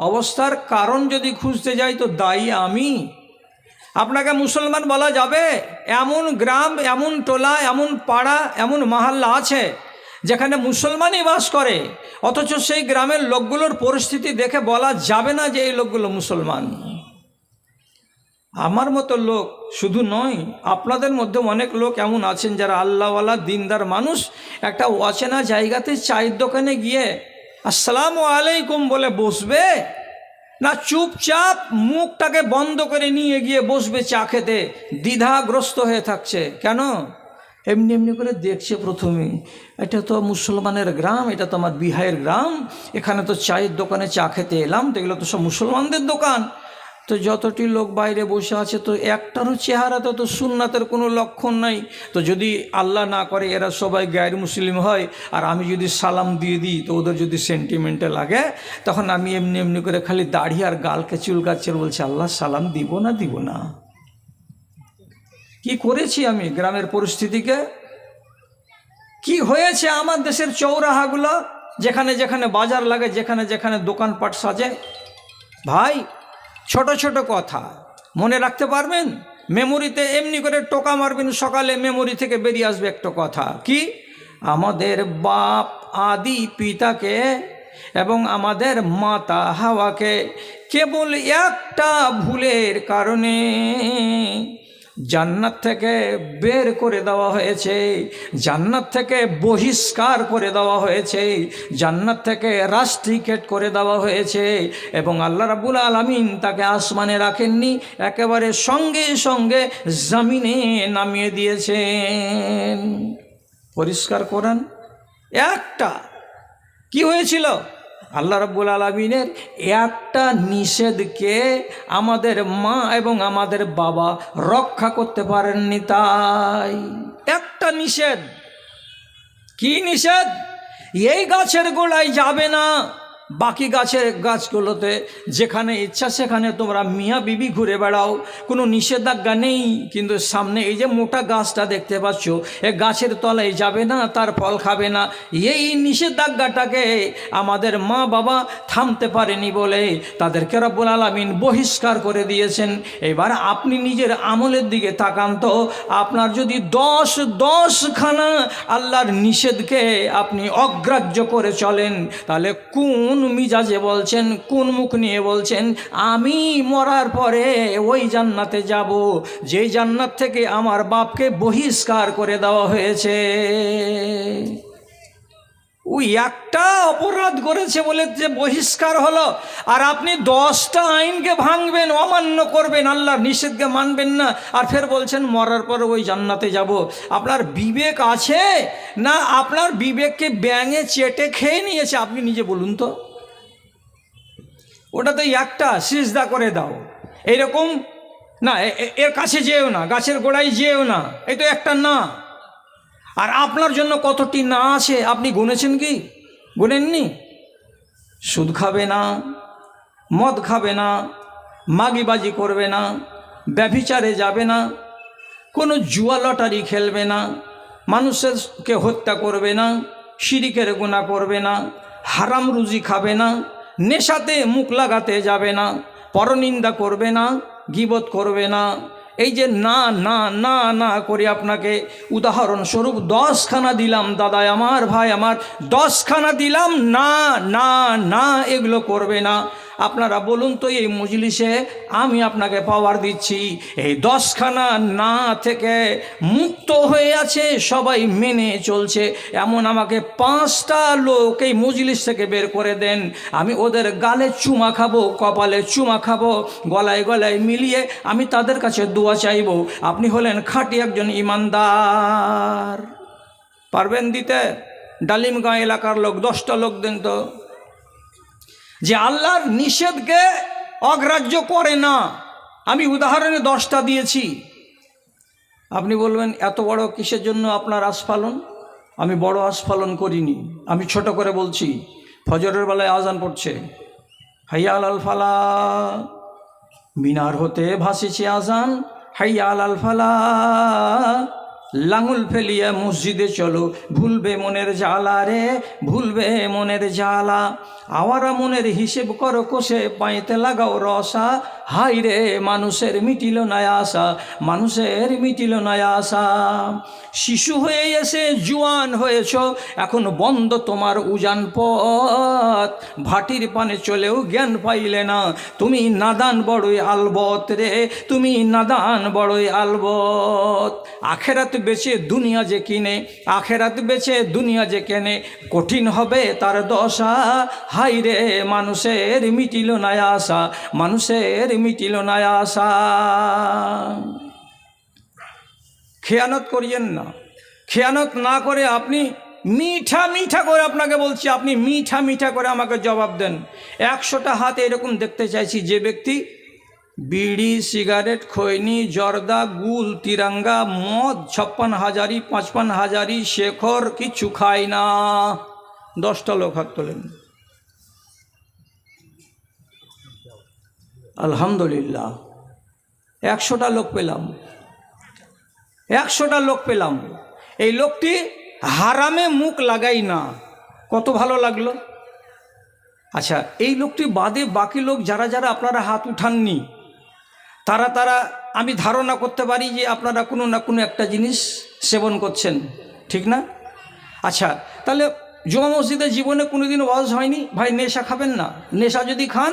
অবস্থার কারণ যদি খুঁজতে যাই তো দায়ী আমি। আপনাকে মুসলমান বলা যাবে? এমন গ্রাম, এমন টোলা, এমন পাড়া, এমন মহল্লা আছে যেখানে মুসলমানই বাস করে, অথচ সেই গ্রামের লোকগুলোর পরিস্থিতি দেখে বলা যাবে না যে এই লোকগুলো মুসলমান। আমার মতো লোক শুধু নয়, আপনাদের মধ্যে অনেক লোক এমন আছেন যারা আল্লাহওয়ালা দিনদার মানুষ, একটা অচেনা জায়গাতে চায়ের দোকানে গিয়ে আসসালামু আলাইকুম বলে বসবে না চুপচাপ মুখটাকে বন্ধ করে নিয়ে গিয়ে বসবে চা খেতে, দ্বিধাগ্রস্ত হয়ে থাকছে। কেন? এমনি এমনি করে দেখছে প্রথমে, এটা তো মুসলমানের গ্রাম, এটা তো আমার বিহারের গ্রাম, এখানে তো চায়ের দোকানে চা খেতে এলাম, তো এগুলো তো সব মুসলমানদের দোকান। তো যতটি লোক বাইরে বসে আছে তো একটারও চেহারাতে তো সুন্নাতের কোনো লক্ষণ নাই। তো যদি আল্লাহ না করে এরা সবাই গায়ের মুসলিম হয় আর আমি যদি সালাম দিয়ে দিই তো ওদের যদি সেন্টিমেন্টে লাগে, তখন আমি এমনি এমনি করে খালি দাড়ি আর গালকে চুলকাচ্ছে, বলছে আল্লাহ সালাম দিব না দিব না। কি করেছি আমি গ্রামের পরিস্থিতিকে? কি হয়েছে আমার দেশের চৌরাহাগুলো, যেখানে যেখানে বাজার লাগে, যেখানে যেখানে দোকানপাট সাজে? ভাই, ছোট ছোট কথা মনে রাখতে পারবেন? মেমোরিতে এমনি করে টোকা মারবেন, সকালে মেমোরি থেকে বেরিয়ে আসবে একটা কথা। কি? আমাদের বাপ আদি পিতাকে এবং আমাদের মাতা হাওয়াকে কেবল একটা ভুলের কারণে জান্নাত থেকে বের করে দেওয়া হয়েছে, জান্নাত থেকে বহিষ্কার করে দেওয়া হয়েছে, জান্নাত থেকে রাস্ট্রিকেট করে দেওয়া হয়েছে, এবং আল্লাহ রাব্বুল আলামিন তাকে আসমানে রাখেননি, একেবারে সঙ্গে সঙ্গে জমিনে নামিয়ে দিয়েছেন। পরিষ্কার কোরআন। একটা কি হয়েছিল? আল্লাহ রাব্বুল আলামিনের একটা নিষেধকে আমাদের মা এবং আমাদের বাবা রক্ষা করতে পারেননি। তাই একটা নিষেধ। কি নিষেধ? এই গাছের গোড়ায় যাবে না, বাকি গাছগুলোতে যেখানে ইচ্ছা সেখানে তোমরা মিয়া বিবি ঘুরে বেড়াও, কোনো নিষেধাজ্ঞা নেই। কিন্তু সামনে এই যে মোটা গাছটা দেখতে পাচ্ছ, এ গাছের তলায় যাবে না, তার ফল খাবে না, এই নিষেধাজ্ঞাটাকে আমাদের মা বাবা থামতে পারেনি বলে তাদেরকে রব্বুল আলামিন বহিষ্কার করে দিয়েছেন। এবার আপনি নিজের আমলের দিকে তাকান তো, আপনার যদি 10খানা আল্লাহর নিষেধকে আপনি অগ্রাহ্য করে চলেন, তাহলে কোন মিজাজে বলছেন, কোন মুখ নিয়ে বলছেন আমি মরার পরে ওই জান্নাতে যাব যেই জান্নাত থেকে আমার বাপকে বহিষ্কার করে দেওয়া হয়েছে? ওই একটা অপরাধ করেছে বলে যে বহিষ্কার হলো, আর আপনি 10টা আইনকে ভাঙবেন, অমান্য করবেন, আল্লাহর নিষেধকে মানবেন না, আর ফের বলছেন মরার পরে ওই জান্নাতে যাব। আপনার বিবেক আছে না আপনার বিবেককে ব্যাঙে চেটে খেয়ে নিয়েছে? আপনি নিজে বলুন তো। ওটা তো একটা সিজদা করে দাও, এইরকম না, এর কাছে যেও না, গাছের গোড়ায় যেও না, এই তো একটা না। আর আপনার জন্য কতটি না আছে আপনি গুনেছেন কি? গুনেননি। সুদ খাবে না, মদ খাবে না, মাগিবাজি করবে না, ব্যভিচারে যাবে না, কোনো জুয়া লটারি খেলবে না, মানুষকে হত্যা করবে না, শিরিকের গুনাহ করবে না, হারাম রুজি খাবে না, নেশাতে মুখ লাগাতে যাবে না, পরনিন্দা করবে না, গীবত করবে না। এই যে না না না না করে আপনাকে উদাহরণস্বরূপ 10খানা দিলাম, দাদা আমার, ভাই আমার, 10খানা দিলাম, না না না এগুলো করবে না। আপনারা বলুন তো, এই মজলিসে আমি আপনাকে পাওয়ার দিচ্ছি, এই 10খানা না থেকে মুক্ত হয়ে আছে, সবাই মেনে চলছে, এমন আমাকে 5টা লোক এই মজলিস থেকে বের করে দেন, আমি ওদের গালে চুমা খাবো, কপালে চুমা খাবো, গলায় গলায় মিলিয়ে আমি তাদের কাছে দোয়া চাইব। আপনি হলেন খাঁটি একজন ইমানদার। পারবেন দিতে? ডালিমগাঁ এলাকার লোক 10টা লোক দেন তো, যে আল্লাহর নিষেধকে অগ্রাহ্য করে না। আমি উদাহরণে 10টা দিয়েছি। আপনি বলবেন এত বড় কিসের জন্য আপনার আস্ফালন? আমি বড় আস্ফালন করিনি, আমি ছোট করে বলছি। ফজরের বেলায় আজান পড়ছে, হাইয়া আলাল ফালাহ, মিনার হতে ভাসিছে আজান, হাইয়া আলাল ফালাহ, লাঙুল ফেলিয়া মসজিদে চলো, ভুলবে মনের জ্বালা রে, ভুলবে মনের জ্বালা। আওয়ারা মনের হিসেব করো কষে পাইতে লাগাও রসা, হাই রে মানুষের মিটিল না আশা, মানুষের মিটিল না আশা। শিশু হয়ে এসে জুয়ান হয়েছ, এখন বন্ধ তোমার উজান পথ, ভাটির পানে চলেও জ্ঞান পাইলে না, তুমি নাদান বড়ই আলবত রে, তুমি নাদান বড়ই আলবত। আখেরাত বেচে দুনিয়া যে কিনে, আখেরাত বেচে দুনিয়া যে কেনে, কঠিন হবে তার দশা, হাই রে মানুষের মিটিল না আশা, মানুষের মিটিল না আশা। খেয়ানত করিয়েন না, খেয়ানত না করে আপনি মিঠা মিঠা করে, আপনাকে বলছি আপনি মিঠা মিঠা করে আমাকে জবাব দেন। 100টা হাতে এরকম দেখতে চাইছি যে ব্যক্তি বিড়ি, সিগারেট, খৈনি, জর্দা, গুল, তিরঙ্গা, মদ, 56 হাজারি, 55 হাজারি, শেখর কিছু খায় না। 10টা লোক হাত তোলেন। আলহামদুলিল্লাহ, 100টা লোক পেলাম, 100টা লোক পেলাম। এই লোকটি হারামে মুখ লাগাই না, কত ভালো লাগলো। আচ্ছা, এই লোকটি বাদে বাকি লোক যারা যারা আপনারা হাত উঠাননি, তারা আমি ধারণা করতে পারি যে আপনারা কোনো না কোনো একটা জিনিস সেবন করছেন, ঠিক না? আচ্ছা, তাহলে জুমা মসজিদে জীবনে কোনোদিন ওয়াজ হয়নি ভাই নেশা খাবেন না? নেশা যদি খান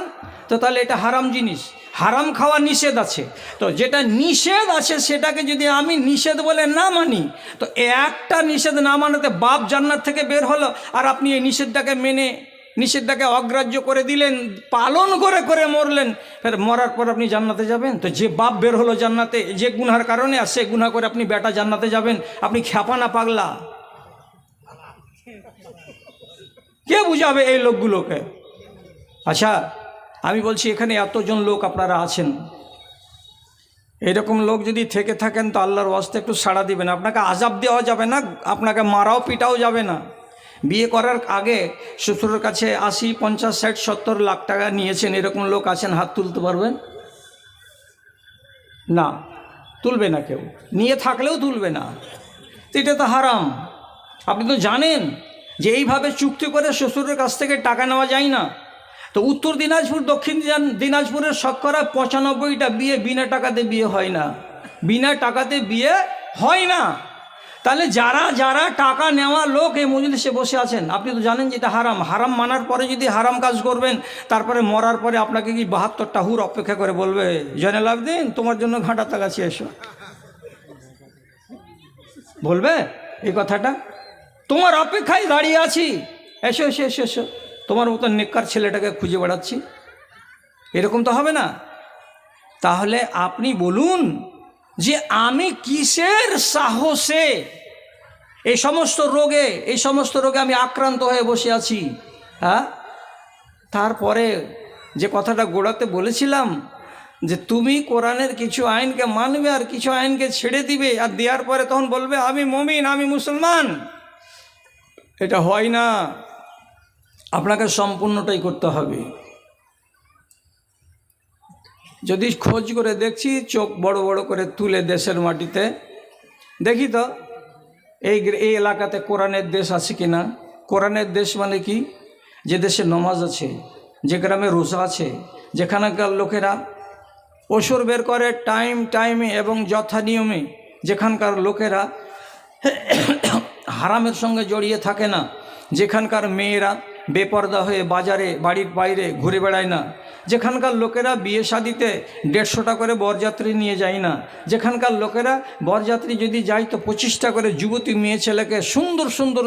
তো তাহলে এটা হারাম জিনিস, হারাম খাওয়া নিষেধ আছে। তো যেটা নিষেধ আছে সেটাকে যদি আমি নিষেধ বলে না মানি, তো একটা নিষেধ না মানাতে বাপ জান্নাত থেকে বের হলো, আর আপনি এই নিষেধটাকে মেনে নিষেধটাকে অগ্রাহ্য করে দিলেন, পালন করে করে মরলেন, ফের মরার পর আপনি জান্নাতে যাবেন? তো যে বাপ বের হলো জান্নাতে যে গুনার কারণে, আর সে গুনাহ করে আপনি বেটা জান্নাতে যাবেন? আপনি খ্যাপা না পাগলা? কে বুঝাবে এই লোকগুলোকে? আচ্ছা, আমি বলছি এখানে এতজন লোক আপনারা আছেন, এরকম লোক যদি থেকে থাকেন তো আল্লাহর ওয়াস্তে একটু সাড়া দিবেন। আপনাকে আজাব দেওয়া যাবে না, আপনাকে মারাও পিটাও যাবে না। বিয়ে করার আগে শ্বশুরের কাছে 80, 50, 60, 70 লাখ টাকা নিয়েছেন, এরকম লোক আছেন? হাত তুলতে পারবেন? না, তুলবে না কেউ, নিয়ে থাকলেও তুলবে না। এটা তো হারাম। আপনি তো জানেন যে এইভাবে চুক্তি করে শ্বশুরের কাছ থেকে টাকা নেওয়া যায় না। তো উত্তর দিনাজপুর, দক্ষিণ দিনাজপুরের শতকরা 95টা বিয়ে বিনা টাকাতে বিয়ে হয় না, বিনা টাকাতে বিয়ে হয় না। তাহলে যারা যারা টাকা নেওয়া লোক এই মজলিসে বসে আছেন, আপনি তো জানেন যে এটা হারাম। হারাম মানার পরে যদি হারাম কাজ করবেন, তারপরে মরার পরে আপনাকে কি 72টা হুর অপেক্ষা করে বলবে জয়নাল আবেদিন তোমার জন্য ঘাটাতে গেছি, এসো? বলবে এই কথাটা? তোমার অপেক্ষায় দাঁড়িয়ে আছি, এসো এসো এসো এসো, তোমার মতো নেককার ছেলেটাকে খুঁজে বেড়াচ্ছি, এরকম তো হবে না। তাহলে আপনি বলুন যে আমি কিসের সাহসে এই সমস্ত রোগে আমি আক্রান্ত হয়ে বসে আছি? হ্যাঁ, তারপরে যে কথাটা গোড়াতে বলেছিলাম যে তুমি কোরআনের কিছু আইনকে মানবে আর কিছু আইনকে ছেড়ে দিবে, আর দেওয়ার পরে তখন বলবে আমি মুমিন, আমি মুসলমান। এটা হয় না, আপনাকে সম্পূর্ণটাই করতে হবে। যদি খোঁজ করে দেখছি, চোখ বড় বড় করে তুলে দেশের মাটিতে দেখি তো এই এলাকাতে কোরআনের দেশ আছে কি না। কোরআনের দেশ মানে কি? যে দেশে নমাজ আছে, যে গ্রামে রোজা আছে, যেখানকার লোকেরা ওসর বের করে টাইমে এবং যথা নিয়মে, যেখানকার লোকেরা হারামের সঙ্গে জড়িয়ে থাকে না, যেখানকার মেয়েরা বেপর্দা হয়ে বাজারে বাড়ির বাইরে ঘুরে বেড়ায় না, যেখানকার লোকেরা বিয়ে শাদিতে 150টা করে বরযাত্রী নিয়ে যায় না, যেখানকার লোকেরা বরযাত্রী যদি যায় তো 25টা করে যুবতী মেয়ে ছেলেকে সুন্দর সুন্দর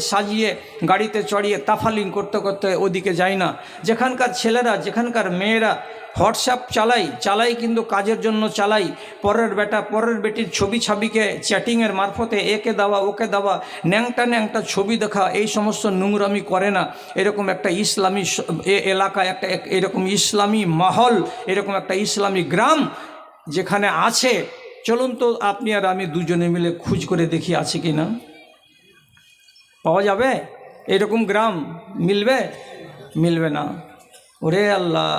সাজিয়ে গাড়িতে চড়িয়ে তাফালিং করতে করতে ওদিকে যায় না, যেখানকার ছেলেরা যেখানকার মেয়েরা হোয়াটসঅ্যাপ চালাই কিন্তু কাজের জন্য চালাই, পরের বেটা পরের বেটির ছবি ছাবিকে চ্যাটিংয়ের মারফতে একে দেওয়া ওকে দেওয়া, ন্যাংটা ছবি দেখা, এই সমস্ত নোংরামি করে না। এরকম একটা ইসলামী এলাকা, একটা এরকম ইসলামী মহল, এরকম একটা ইসলামী গ্রাম যেখানে আছে, চলুন তো আপনি আর আমি দুজনে মিলে খোঁজ করে দেখি আছে কি না। পাওয়া যাবে এরকম গ্রাম? মিলবে না। ওরে আল্লাহ,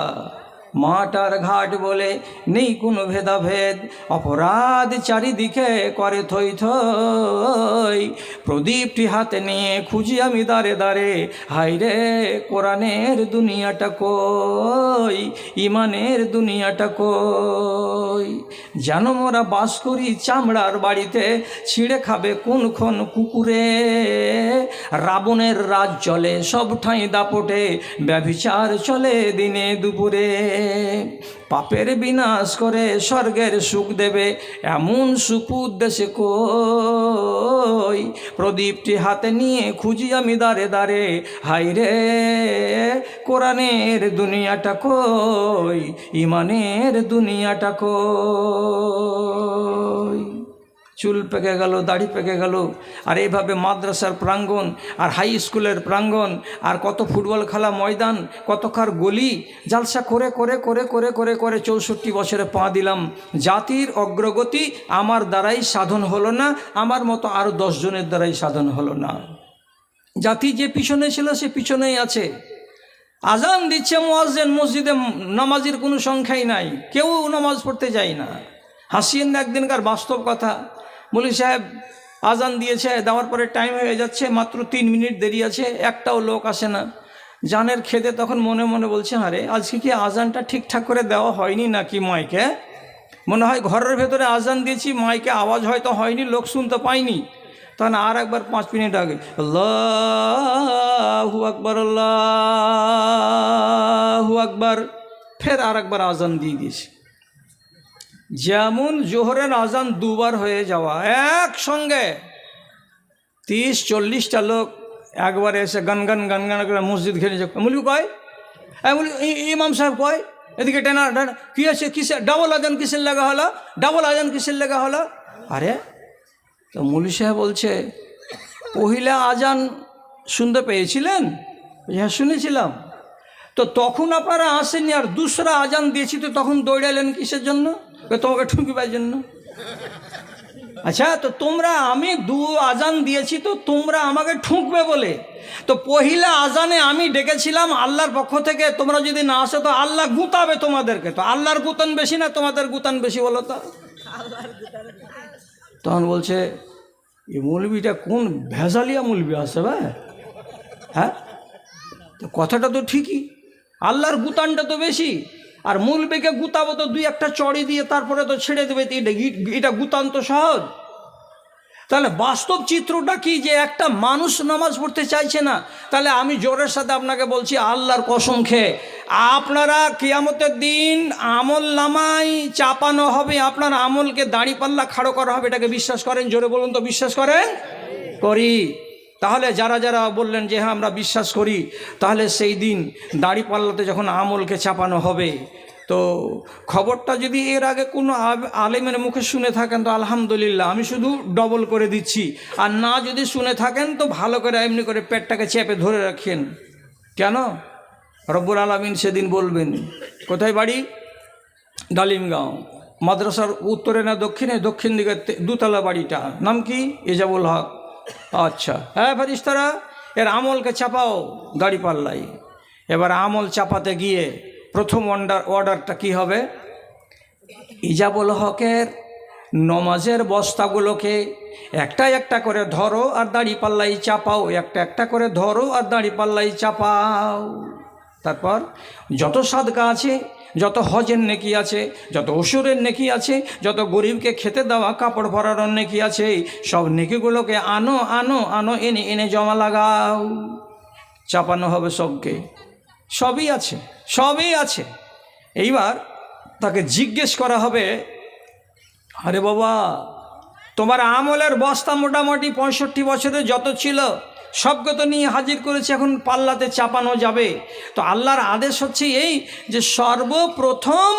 মাঠ আর ঘাট বলে নেই কোনো ভেদাভেদ, অপরাধ চারিদিকে করে থই থই। প্রদীপটি হাতে নিয়ে খুঁজি আমি দাঁড়ে দাঁড়ে, হায়রে কোরআনের দুনিয়াটা কই, ইমানের দুনিয়াটা কই। যেন মোরা বাস করি চামড়ার বাড়িতে, ছিঁড়ে খাবে কোনক্ষণ কুকুরে। রাবণের রাজ চলে সব ঠাঁই দাপটে, ব্যভিচার চলে দিনে দুপুরে। পাপের বিনাশ করে স্বর্গের সুখ দেবে, এমন সুপুদ্দেশে কই। প্রদীপটি হাতে নিয়ে খুঁজি আমি দাঁড়ে দাঁড়ে, হায়রে কোরআনের দুনিয়াটা কই, ইমানের দুনিয়াটা কই। চুল পেকে গেল, দাড়ি পেকে গেল, আর এইভাবে মাদ্রাসার প্রাঙ্গণ আর হাই স্কুলের প্রাঙ্গণ আর কত ফুটবল খেলা ময়দান, কতকার গলি, জালসা করে করে করে করে করে করে 64 বছরে পা দিলাম। জাতির অগ্রগতি আমার দ্বারাই সাধন হলো না, আমার মতো আরও 10 জনের দ্বারাই সাধন হলো না। জাতি যে পিছনে ছিল সে পিছনেই আছে। আজান দিচ্ছে মুয়াজ্জিন, মসজিদে নামাজির কোনো সংখ্যাই নাই, কেউ নামাজ পড়তে যায় না। হাসিয়েন না একদিনকার বাস্তব কথা। বলি সাহেব আজান দিয়েছে, দেওয়ার পরে টাইম হয়ে যাচ্ছে, মাত্র 3 মিনিট দেরি আছে, একটাও লোক আসে না। জানের খেদে তখন মনে মনে বলছে, আরে আজকে কি আজানটা ঠিকঠাক করে দেওয়া হয়নি নাকি মাইকে? মনে হয় ঘরের ভেতরে আজান দিয়েছি, মাইকে আওয়াজ হয়তো হয়নি, লোক শুনতে পায়নি। তখন আর একবার 5 মিনিট আগে আল্লাহু আকবার, আল্লাহু আকবার, ফের আর একবার আজান দিয়ে দিয়েছে। যেমন জোহরের আজান 2 বার হয়ে যাওয়া, একসঙ্গে 30-40টা লোক একবারে এসে গান গান গান গান করে মসজিদ ঘিরে বলি কয়, বলি ইমাম সাহেব কয় এদিকে টেনা কী আছে, কিসে ডাবল আজান কিসের লাগা হলো, ডাবল আজান কিসের লাগা হলো? আরে তো মৌলী সাহেব বলছে, পহিলা আজান শুনতে পেয়েছিলেন? হ্যাঁ শুনেছিলাম। তো তখন আপনারা আসেননি, আর দুসরা আজান দিয়েছি তো তখন দৌড়ালেন কিসের জন্য? তোমাকে ঠুকবার জন্য। আচ্ছা, তো তোমরা, আমি 2 আজান দিয়েছি তো তোমরা আমাকে ঠুকবে বলে, তো পহিলা আজানে আমি ডেকেছিলাম আল্লাহর পক্ষ থেকে, তোমরা যদি না আসো তো আল্লাহ গুতাবে তোমাদেরকে। তো আল্লাহর গুতান বেশি না তোমাদের গুতান বেশি বলো তো? তখন বলছে, এই মৌলবিটা কোন ভেজালিয়া মৌলবি আছে ভাই? হ্যাঁ, তো কথাটা তো ঠিকই, আল্লাহর গুতানটা তো বেশি, আর মৌলবিকে গুতাবো তো 2-1টা চড়ি দিয়ে তারপরে তো ছেড়ে দেবে, এটা গুতান তো সহজ। তাহলে বাস্তব চিত্রটা কি, যে একটা মানুষ নামাজ পড়তে চাইছে না। তাহলে আমি জোরের সাথে আপনাকে বলছি, আল্লাহর কসম খেয়ে, আপনারা কিয়ামতের দিন আমল নামায় চাপানো হবে, আপনার আমলকে দাঁড়িপাল্লা খাড়ো করা হবে, এটাকে বিশ্বাস করেন? জোরে বলুন তো, বিশ্বাস করেন? করি। তাহলে যারা যারা বললেন যে হ্যাঁ আমরা বিশ্বাস করি, তাহলে সেই দিন দাঁড়িপাল্লাতে যখন আমলকে চাপানো হবে, তো খবরটা যদি এর আগে কোনো আলেমের মুখে শুনে থাকেন তো আলহামদুলিল্লাহ, আমি শুধু ডবল করে দিচ্ছি। আর না যদি শুনে থাকেন তো ভালো করে এমনি করে পেটটাকে চেপে ধরে রাখেন। কেন? রব্বুল আলামিন সেদিন বলবেন, কোথায় বাড়ি? ডালিমগাঁও। মাদ্রাসার উত্তরে না দক্ষিণে? দক্ষিণ দিকে 2তলা বাড়িটা। নাম কি? এজাবুল হক। আচ্ছা, হ্যাঁ ফেরেশতারা, এর আমলকে চাপাও দাঁড়িপাল্লাই। এবার আমল চাপাতে গিয়ে প্রথম অর্ডারটা কি হবে? ইজাবুল হকের নমাজের বস্তাগুলোকে একটা একটা করে ধরো আর দাঁড়িপাল্লাই চাপাও, একটা একটা করে ধরো আর দাঁড়িপাল্লাই চাপাও। তারপর যত সাদকা আছে, যত হজের নেকি আছে, যত ওষুধের নেকি আছে, যত গরিবকে খেতে দেওয়া, কাপড় পরানোর নেকি আছে, সব নেকিগুলোকে আনো আনো আনো, এনে এনে জমা লাগাও। চাপানো হবে সবকে, সবই আছে, সবই আছে। এইবার তাকে জিজ্ঞেস করা হবে, আরে বাবা, তোমার আমলের বস্তা মোটামুটি 65 বছরে যত ছিল সবকে তো নিয়ে হাজির করেছে, এখন পাল্লাতে চাপানো যাবে। তো আল্লাহর আদেশ হচ্ছে এই যে সর্বপ্রথম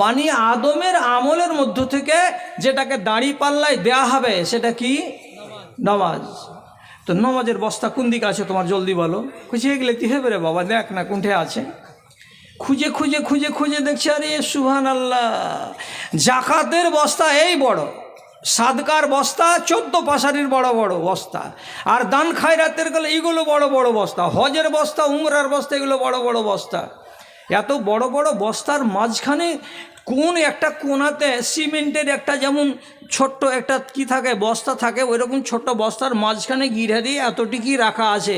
বানি আদমের আমলের মধ্য থেকে যেটাকে দাড়ি পাল্লায় দেয়া হবে সেটা কি? নামাজ। তো নামাজের বস্তা কোন দিকে আছে তোমার, জলদি বলো। খুঁজে এগুলো কি হবে রে বাবা, দেখ না কোনঠে আছে। খুঁজে খুঁজে খুঁজে খুঁজে দেখছি, আরে সুবহানাল্লাহ, জাকাতের বস্তা এই বড়, সাদকার বস্তা 14 পাশারির বড় বড় বস্তা, আর দান খায়রাতের গেলে এইগুলো বড় বড় বস্তা, হজের বস্তা, উমরার বস্তা, এগুলো বড় বড় বস্তা। এত বড় বড় বস্তার মাঝখানে কোন একটা কোণাতে সিমেন্টের একটা যেমন ছোট্ট একটা কি থাকে বস্তা থাকে, ওই রকম ছোট্ট বস্তার মাঝখানে গিরে দিয়ে এতটিকি রাখা আছে।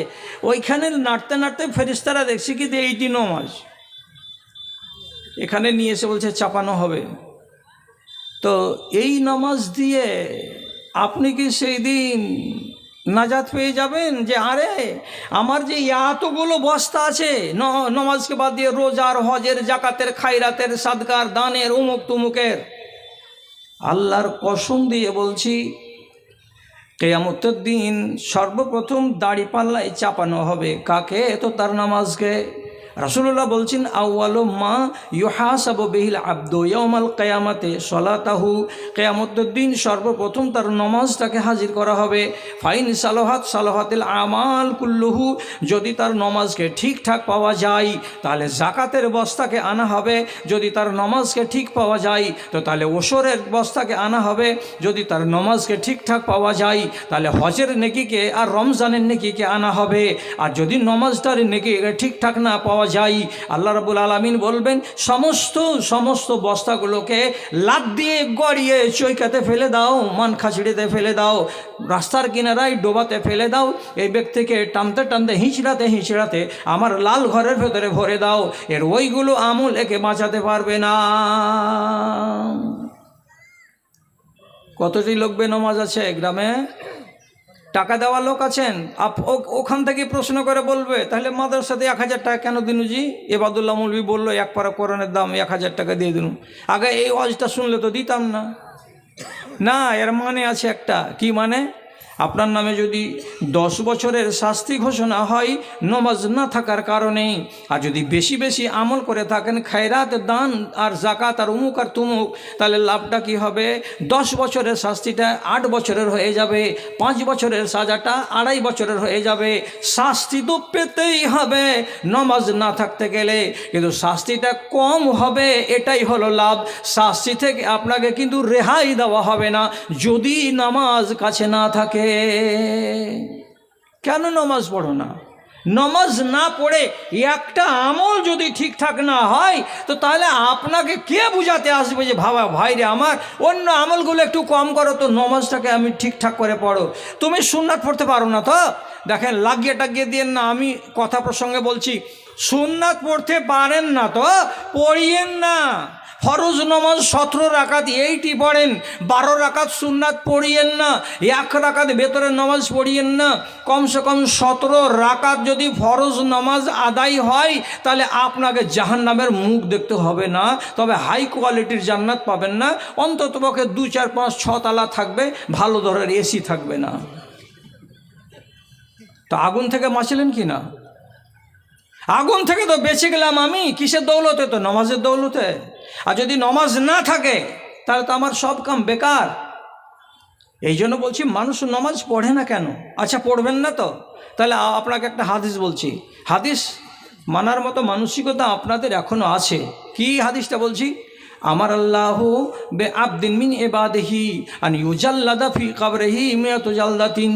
ওইখানে নাড়তে নাড়তে ফেরেশতারা দেখছি কি যে এইটি নামাজ এখানে নিয়ে এসে বলছে চাপানো হবে। তো এই নামাজ দিয়ে আপনি কি সেই দিন নাজাত পেয়ে যাবেন যে আরে আমার যে এতগুলো বস্তা আছে নামাজকে বাদ দিয়ে রোজার, হজের, জাকাতের, খায়রাতের, সাদকার, দানের, উমুক তুমুকের, আল্লাহর কসম দিয়ে বলছি কিয়ামতের দিন সর্বপ্রথম দাড়িপাল্লায় চাপানো হবে কাকে? তো তার নামাজকে। রাসূলুল্লাহ বলছেন আউয়ালু মা ইউহাসাবু বিহিল আবদু ইয়াউমাল কিয়ামাতে সলাতাহু, কিয়ামতের দিন সর্বপ্রথম তার নামাজটাকে হাজির করা হবে। ফাইন সালাহাত সালাহাতিল আমাল কুল্লুহু, যদি তার নামাজকে ঠিকঠাক পাওয়া যায় তাহলে জাকাতের বস্তাকে আনা হবে, যদি তার নামাজকে ঠিক পাওয়া যায় তো তাহলে ওশরের বস্তাকে আনা হবে, যদি তার নামাজকে ঠিকঠাক পাওয়া যায় তাহলে হজের নেকিকে আর রমজানের নেকিকে আনা হবে। আর যদি নামাজটার নেকি ঠিকঠাক না পাওয়া যাই, আল্লাহ রাব্বুল আলামিন বলবেন সমস্ত বস্তাগুলোকে লাদ দিয়ে গড়িয়ে চৈকাতে ফেলে দাও, মান খাঁচড়িতে ফেলে দাও, রাস্তার কিনারায় ডোবাতে ফেলে দাও, এই ব্যক্তিকে টানতে টানতে হিঁচড়াতে আমার লাল ঘরের ভেতরে ভরে দাও, এর ওইগুলো আমল একে বাঁচাতে পারবে না। কতটি লোক বেনামাজ আছে গ্রামে? টাকা দেওয়া লোক আছেন, ওখান থেকে প্রশ্ন করে বলবে তাহলে মাদ্রাসাতে 1000 টাকা কেন দিনুজি? এবাদুল্লাহ মৌলভী বললো এক পারা কোরআনের দাম 1000 টাকা দিয়ে দিন। আগে এই ওয়াজটা শুনলে তো দিতাম না। না, এর মানে আছে একটা। কি মানে? আপনার নামে যদি 10 বছরের শাস্তি ঘোষণা হয় নামাজ না থাকার কারণে, আর যদি বেশি বেশি আমল করে থাকেন খায়রাত, দান আর জাকাত আর উমুক আর তুমুক, তাহলে লাভটা কি হবে? 10 বছরের শাস্তিটা 8 বছরের হয়ে যাবে, 5 বছরের সাজাটা 2.5 বছরের হয়ে যাবে। শাস্তি তো পেতেই হবে নামাজ না থাকতে গেলে, কিন্তু শাস্তিটা কম হবে, এটাই হলো লাভ। শাস্তি থেকে আপনাকে কিন্তু রেহাই দেওয়া হবে না যদি নামাজ কাছে না থাকে। কেন নামাজ পড়ো না? নামাজ না পড়ে একটা আমল যদি ঠিকঠাক না হয় তো তাহলে আপনাকে কে বুঝাতে আসবে যে ভাইরে আমার অন্য আমলগুলো একটু কম করো, তো নামাজটাকে আমি ঠিকঠাক করে পড়ো। তুমি সুন্নাত পড়তে পারো না তো দেখেন লাগিয়ে টাগিয়ে দিয়ে না, আমি কথা প্রসঙ্গে বলছি, সুন্নাত পড়তে পারেন না তো পড়িয়েন না। ফরজ নামাজ 17 রাকাত 80 পড়েন, 12 রাকাত সুন্নাত পড়িয়েন না, 1 রাকাত ভেতরের নামাজ পড়িয়েন না। কমসে কম 17 রাকাত যদি ফরজ নামাজ আদায় হয় তাহলে আপনাকে জাহান্নামের মুখ দেখতে হবে না, তবে হাই কোয়ালিটির জান্নাত পাবেন না। অন্ততপক্ষে 2, 4, 5, 6 তালা থাকবে, ভালো ধরনের এসি থাকবে না। তো আগুন থেকে বাঁচলেন কি না? আগুন থেকে তো বেঁচে গেলাম আমি কিসের দৌলতে? তো নামাজের দৌলতে। আর যদি নামাজ না থাকে তাহলে তো আমার সব কাম বেকার। এই জন্য বলছি মানুষ নামাজ পড়ে না কেন? আচ্ছা পড়বেন না তো তাহলে আপনাকে একটা হাদিস বলছি, হাদিস মানার মতো মানসিকতা আপনাদের এখনো আছে। কি হাদিসটা বলছি? আমার আল্লাহ বে আবদিন মিন ইবাদিহি আন ইউজাল্লাদা ফি কবরিহি মিয়াতু জালদাতিন।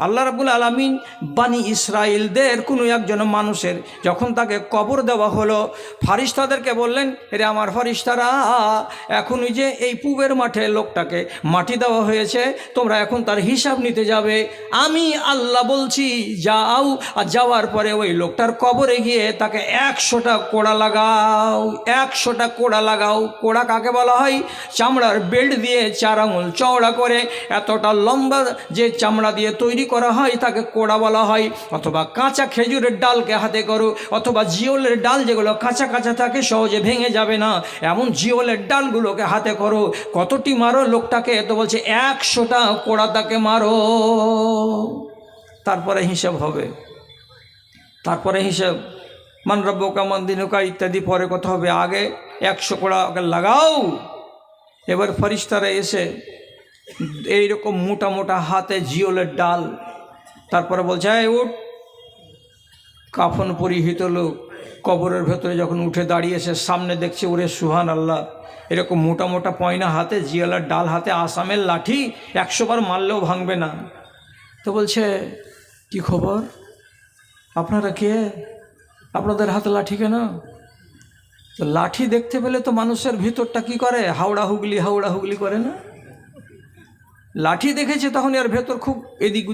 আল্লাহ রাব্বুল আলামিন বানি ইসরাইলদের কোনো একজন মানুষের যখন তাকে কবর দেওয়া হলো, ফারিস্তাদেরকে বললেন, রে আমার ফারিস্তারা, এখন যে এই পূবের মাঠে লোকটাকে মাটি দেওয়া হয়েছে, তোমরা এখন তার হিসাব নিতে যাবে। আমি আল্লাহ বলছি যাও, আর যাওয়ার পরে ওই লোকটার কবরে গিয়ে তাকে 100টা কোড়া লাগাও, 100টা কোড়া লাগাও। কোড়া কাকে বলা হয়? চামড়ার বেল্ট দিয়ে 4 আঙুল চওড়া করে এতটা লম্বা যে চামড়া দিয়ে তৈরি করা হয় তাকে কোড়া বলা হয়। অথবা কাঁচা খেজুরের ডালকে হাতে করো, অথবা জিওলের ডাল যেগুলো কাঁচা কাঁচা থাকে সহজে ভেঙে যাবে না, এমন জিওলের ডালগুলোকে হাতে করো। কতটি মারো লোকটাকে? তো বলছে 100টা কোড়া তাকে মারো। তারপরে হিসাব হবে, তারপরে হিসাব মান রব্বুকা মান দিনুকা ইত্যাদি পরে কথা হবে। আগে 100 কোড়া লাগাও। এবার ফেরেশতারা এসে এইরকম মোটা মোটা হাতে জিওলের ডাল, তারপরে বলছে এই উঠ। কাফন পরিহিত লোক কবরের ভেতরে যখন উঠে দাঁড়িয়েছে, সামনে দেখছে ওরে সুহান আল্লাহ, এরকম মোটা মোটা পয়না হাতে, জিওলের ডাল হাতে, আসামের লাঠি 100 বার মারলেও ভাঙবে না। তো বলছে কি খবর, আপনারা কে? আপনাদের হাতে লাঠি কেন? তো লাঠি দেখতে পেলে তো মানুষের ভিতরটা কি করে, হাওড়া হুগলি করে না? লাঠি দেখেছে তখন এর ভেতর খুব এদিক